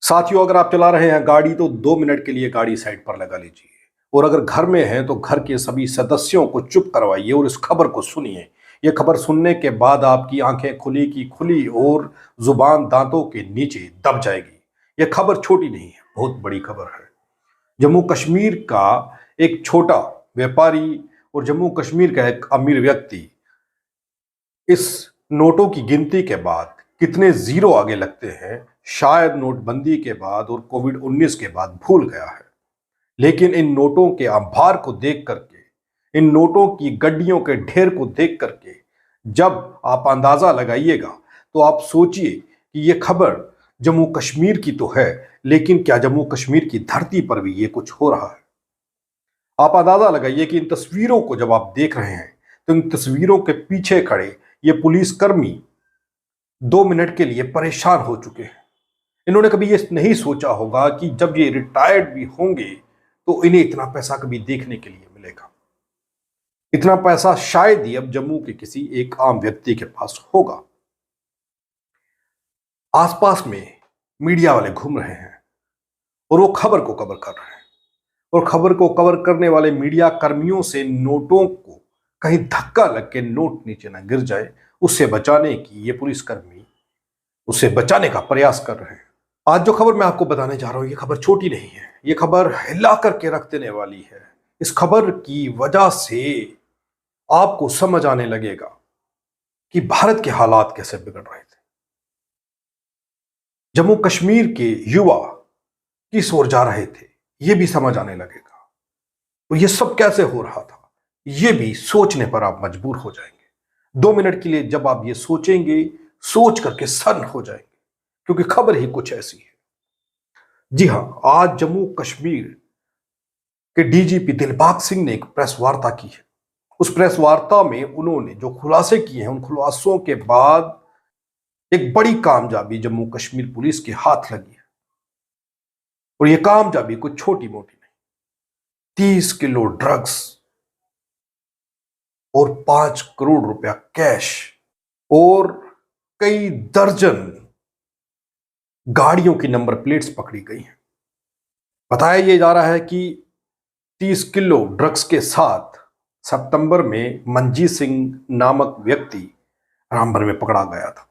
साथियों, अगर आप चला रहे हैं गाड़ी तो 2 मिनट के लिए गाड़ी साइड पर लगा लीजिए। और अगर घर में हैं तो घर के सभी सदस्यों को चुप करवाइए और इस खबर को सुनिए। यह खबर सुनने के बाद आपकी आंखें खुली की खुली और जुबान दांतों के नीचे दब जाएगी। यह खबर छोटी नहीं है, बहुत बड़ी खबर है। जम्मू कश्मीर का एक छोटा व्यापारी और जम्मू कश्मीर का एक अमीर व्यक्ति इस नोटों की गिनती के बाद कितने जीरो आगे लगते हैं, शायद नोटबंदी के बाद और कोविड-19 के बाद भूल गया है। लेकिन इन नोटों के अंबार को देख करके, इन नोटों की गड्डियों के ढेर को देख करके जब आप अंदाजा लगाइएगा तो आप सोचिए कि यह खबर जम्मू कश्मीर की तो है, लेकिन क्या जम्मू कश्मीर की धरती पर भी ये कुछ हो रहा है? आप अंदाजा लगाइए कि इन तस्वीरों को जब आप देख रहे हैं तो इन तस्वीरों के पीछे खड़े ये पुलिसकर्मी 2 मिनट के लिए परेशान हो चुके हैं। इन्होंने कभी ये नहीं सोचा होगा कि जब ये रिटायर्ड भी होंगे तो इन्हें इतना पैसा कभी देखने के लिए मिलेगा। इतना पैसा शायद ही अब जम्मू के किसी एक आम व्यक्ति के पास होगा। आसपास में मीडिया वाले घूम रहे हैं और वो खबर को कवर कर रहे हैं, और खबर को कवर करने वाले मीडिया कर्मियों से नोटों को कहीं धक्का लग के नोट नीचे ना गिर जाए, उससे बचाने की ये पुलिसकर्मी उसे बचाने का प्रयास कर रहे हैं। आज जो खबर मैं आपको बताने जा रहा हूं, ये खबर छोटी नहीं है, ये खबर हिला करके रख देने वाली है। इस खबर की वजह से आपको समझ आने लगेगा कि भारत के हालात कैसे बिगड़ रहे थे, जम्मू कश्मीर के युवा किस ओर जा रहे थे, ये भी समझ आने लगेगा। तो ये सब कैसे हो रहा था, ये भी सोचने पर आप मजबूर हो जाएंगे। 2 मिनट के लिए जब आप ये सोचेंगे, सोच करके सन्न हो जाएंगे, क्योंकि खबर ही कुछ ऐसी है। जी हां, आज जम्मू कश्मीर के डीजीपी दिलबाग सिंह ने एक प्रेस वार्ता की है। उस प्रेस वार्ता में उन्होंने जो खुलासे किए हैं, उन खुलासों के बाद एक बड़ी कामयाबी जम्मू कश्मीर पुलिस के हाथ लगी है। और यह कामयाबी कुछ छोटी मोटी नहीं, 30 किलो ड्रग्स और 5 करोड़ रुपया कैश और कई दर्जन गाड़ियों की नंबर प्लेट्स पकड़ी गई हैं। बताया यह जा रहा है कि 30 किलो ड्रग्स के साथ सितंबर में मनजीत सिंह नामक व्यक्ति रामबन में पकड़ा गया था।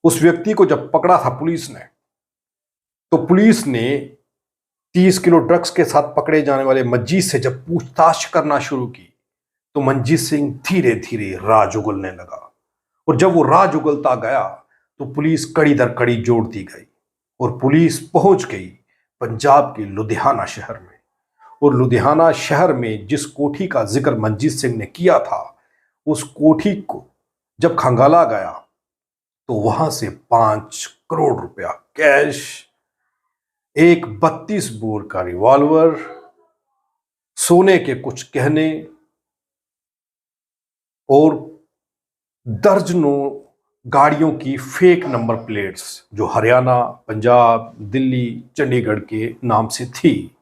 उस व्यक्ति को जब पकड़ा था पुलिस ने, तो पुलिस ने 30 किलो ड्रग्स के साथ पकड़े जाने वाले मनजीत से जब पूछताछ करना शुरू की, तो मनजीत सिंह धीरे धीरे राज उगलने लगा। और जब वो राज उगलता गया तो पुलिस कड़ी दर कड़ी जोड़ दी गई और पुलिस पहुंच गई पंजाब के लुधियाना शहर में। और लुधियाना शहर में जिस कोठी का जिक्र मनजीत सिंह ने किया था, उस कोठी को जब खंगाला गया तो वहां से 5 करोड़ रुपया कैश, एक 32 बोर का रिवॉल्वर, सोने के कुछ गहने और दर्जनों गाड़ियों की फेक नंबर प्लेट्स जो हरियाणा, पंजाब, दिल्ली, चंडीगढ़ के नाम से थी,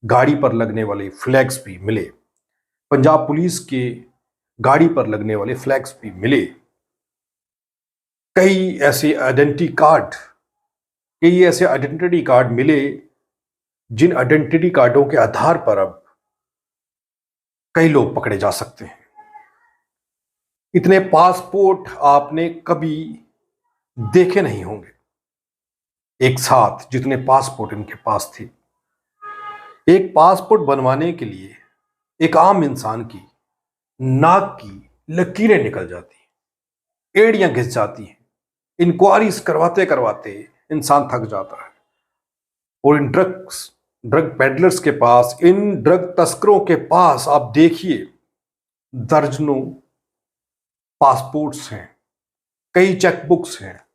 गाड़ी पर लगने वाले फ्लैग्स भी मिले। पंजाब पुलिस के गाड़ी पर लगने वाले फ्लैग्स भी मिले। कई ऐसे आइडेंटिटी कार्ड मिले जिन आइडेंटिटी कार्डों के आधार पर अब कई लोग पकड़े जा सकते हैं। इतने पासपोर्ट आपने कभी देखे नहीं होंगे एक साथ, जितने पासपोर्ट इनके पास थे। एक पासपोर्ट बनवाने के लिए एक आम इंसान की नाक की लकीरें निकल जाती हैं, एड़ियां घिस जाती हैं, इंक्वायरीज करवाते करवाते इंसान थक जाता है। और इन ड्रग पेडलर्स के पास, इन ड्रग तस्करों के पास आप देखिए दर्जनों पासपोर्ट्स हैं, कई चेकबुक्स हैं,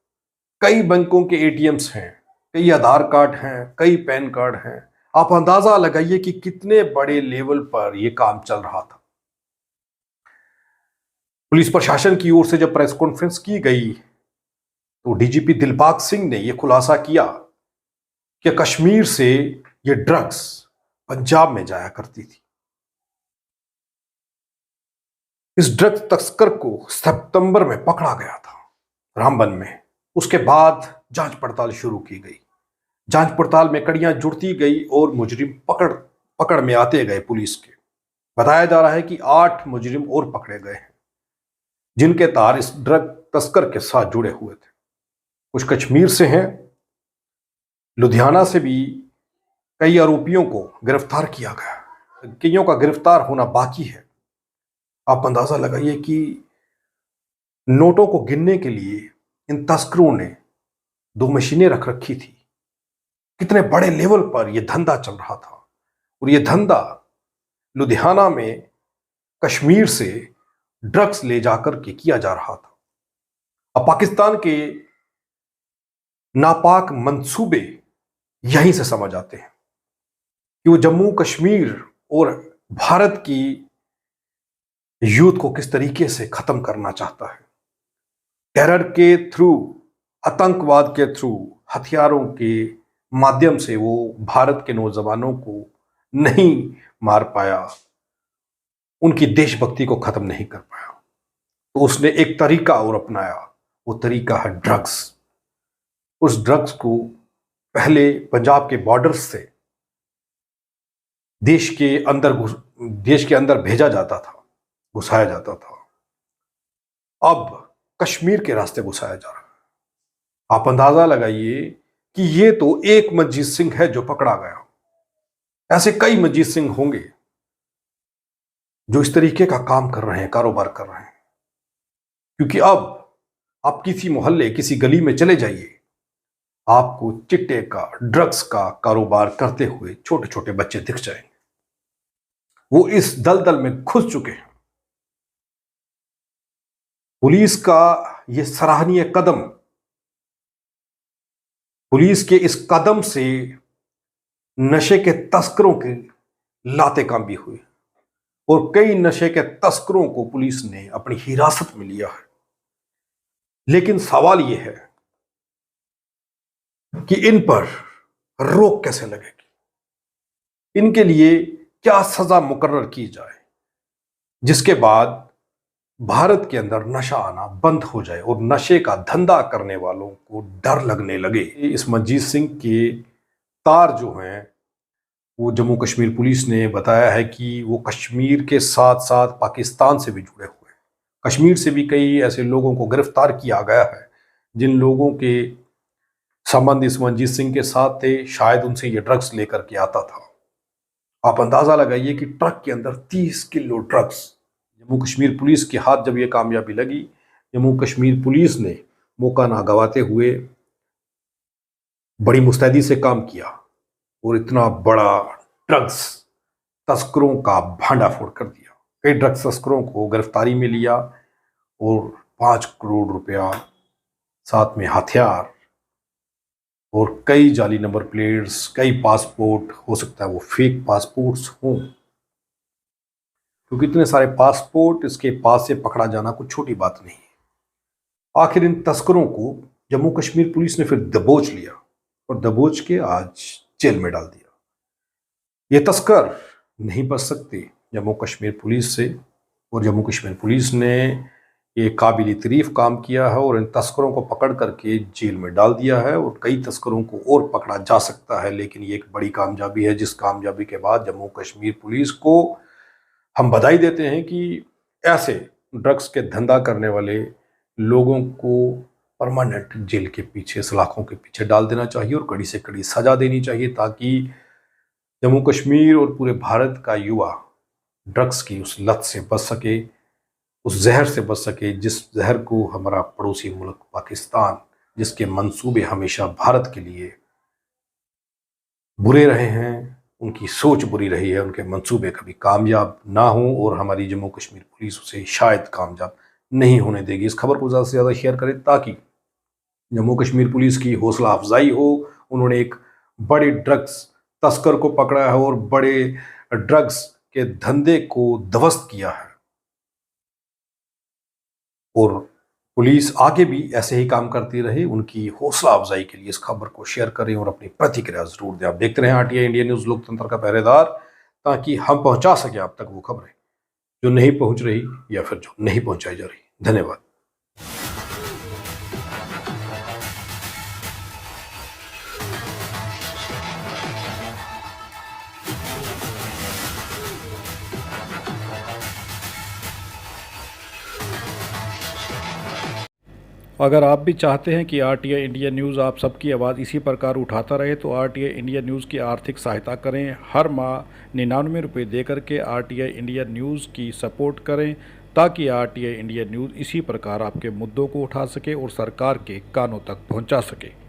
कई बैंकों के एटीएम्स हैं, कई आधार कार्ड हैं, कई पैन कार्ड हैं। आप अंदाजा लगाइए कि कितने बड़े लेवल पर यह काम चल रहा था। पुलिस प्रशासन की ओर से जब प्रेस कॉन्फ्रेंस की गई तो डीजीपी दिलबाग सिंह ने यह खुलासा किया कि कश्मीर से यह ड्रग्स पंजाब में जाया करती थी। इस ड्रग्स तस्कर को सितंबर में पकड़ा गया था रामबन में, उसके बाद जांच पड़ताल शुरू की गई। जांच पड़ताल में कड़ियां जुड़ती गई और मुजरिम पकड़ में आते गए पुलिस के। बताया जा रहा है कि 8 मुजरिम और पकड़े गए हैं, जिनके तार इस ड्रग तस्कर के साथ जुड़े हुए थे। कुछ कश्मीर से हैं, लुधियाना से भी कई आरोपियों को गिरफ्तार किया गया। कईयों का गिरफ्तार होना बाकी है। आप अंदाजा लगाइए कि नोटों को गिनने के लिए इन तस्करों ने 2 मशीनें रख रखी थी। कितने बड़े लेवल पर यह धंधा चल रहा था, और यह धंधा लुधियाना में कश्मीर से ड्रग्स ले जाकर के किया जा रहा था। अब पाकिस्तान के नापाक मंसूबे यहीं से समझ आते हैं कि वो जम्मू कश्मीर और भारत की यूथ को किस तरीके से खत्म करना चाहता है। टेरर के थ्रू, आतंकवाद के थ्रू, हथियारों के माध्यम से वो भारत के नौजवानों को नहीं मार पाया, उनकी देशभक्ति को खत्म नहीं कर पाया। तो उसने एक तरीका और अपनाया, वो तरीका है ड्रग्स। उस ड्रग्स को पहले पंजाब के बॉर्डर्स से देश के अंदर भेजा जाता था, घुसाया जाता था। अब कश्मीर के रास्ते घुसाया जा रहा है। आप अंदाजा लगाइए कि ये तो एक मनजीत सिंह है जो पकड़ा गया। ऐसे कई मनजीत सिंह होंगे जो इस तरीके का काम कर रहे हैं, कारोबार कर रहे हैं। क्योंकि अब आप किसी मोहल्ले, किसी गली में चले जाइए, आपको चिट्टे का, ड्रग्स का कारोबार करते हुए छोटे छोटे बच्चे दिख जाएंगे। वो इस दलदल में घुस चुके हैं। पुलिस का यह सराहनीय कदम, पुलिस के इस कदम से नशे के तस्करों की लातें काम भी हुई, और कई नशे के तस्करों को पुलिस ने अपनी हिरासत में लिया है। लेकिन सवाल यह है कि इन पर रोक कैसे लगेगी, इनके लिए क्या सजा मुकर्रर की जाए, जिसके बाद भारत के अंदर नशा आना बंद हो जाए और नशे का धंधा करने वालों को डर लगने लगे। इस मनजीत सिंह के तार जो हैं, वो जम्मू कश्मीर पुलिस ने बताया है कि वो कश्मीर के साथ साथ पाकिस्तान से भी जुड़े हुए हैं। कश्मीर से भी कई ऐसे लोगों को गिरफ्तार किया गया है जिन लोगों के संबंध इस मनजीत सिंह के साथ थे। शायद उनसे ये ड्रग्स लेकर के आता था। आप अंदाजा लगाइए कि ट्रक के अंदर 30 kilo drugs. Jammu Kashmir police के हाथ जब ये कामयाबी लगी, जम्मू कश्मीर पुलिस ने मौका ना गवाते हुए बड़ी मुस्तैदी से काम किया और इतना बड़ा ड्रग्स तस्करों का भांडाफोड़ कर दिया। कई ड्रग्स तस्करों को गिरफ्तारी में लिया और 5 करोड़ रुपया, साथ में हथियार और कई जाली नंबर प्लेट्स, कई पासपोर्ट, हो सकता है वो फेक पासपोर्ट्स हों, क्योंकि इतने सारे पासपोर्ट इसके पास से पकड़ा जाना कुछ छोटी बात नहीं है। आखिर इन तस्करों को जम्मू कश्मीर पुलिस ने फिर दबोच लिया और दबोच के आज जेल में डाल दिया। ये तस्कर नहीं बच सकते जम्मू कश्मीर पुलिस से, और जम्मू कश्मीर पुलिस ने ये काबिल तारीफ काम किया है और इन तस्करों को पकड़ करके जेल में डाल दिया है, और कई तस्करों को और पकड़ा जा सकता है। लेकिन ये एक बड़ी कामयाबी है, जिस कामयाबी के बाद जम्मू कश्मीर पुलिस को हम बधाई देते हैं कि ऐसे ड्रग्स के धंधा करने वाले लोगों को परमानेंट जेल के पीछे, सलाखों के पीछे डाल देना चाहिए और कड़ी से कड़ी सजा देनी चाहिए, ताकि जम्मू कश्मीर और पूरे भारत का युवा ड्रग्स की उस लत से बच सके, उस जहर से बच सके, जिस जहर को हमारा पड़ोसी मुल्क पाकिस्तान, जिसके मंसूबे हमेशा भारत के लिए बुरे रहे हैं, उनकी सोच बुरी रही है, उनके मंसूबे कभी कामयाब ना हों और हमारी जम्मू कश्मीर पुलिस उसे शायद कामयाब नहीं होने देगी। इस खबर को ज़्यादा से ज़्यादा शेयर करें ताकि जम्मू कश्मीर पुलिस की हौसला अफजाई हो। उन्होंने एक बड़े ड्रग्स तस्कर को पकड़ा है और बड़े ड्रग्स के धंधे को ध्वस्त किया है, और पुलिस आगे भी ऐसे ही काम करती रहे। उनकी हौसला अफजाई के लिए इस खबर को शेयर करें और अपनी प्रतिक्रिया जरूर दें। आप देखते रहें आरटीआई इंडिया न्यूज़, लोकतंत्र का पहरेदार, ताकि हम पहुंचा सकें आप तक वो खबरें जो नहीं पहुंच रही या फिर जो नहीं पहुंचाई जा रही। धन्यवाद। अगर आप भी चाहते हैं कि आरटीआई इंडिया न्यूज़ आप सबकी आवाज़ इसी प्रकार उठाता रहे तो आरटीआई इंडिया न्यूज़ की आर्थिक सहायता करें। हर माह 99 रुपये दे करके आरटीआई इंडिया न्यूज़ की सपोर्ट करें ताकि आरटीआई इंडिया न्यूज़ इसी प्रकार आपके मुद्दों को उठा सके और सरकार के कानों तक पहुंचा सके।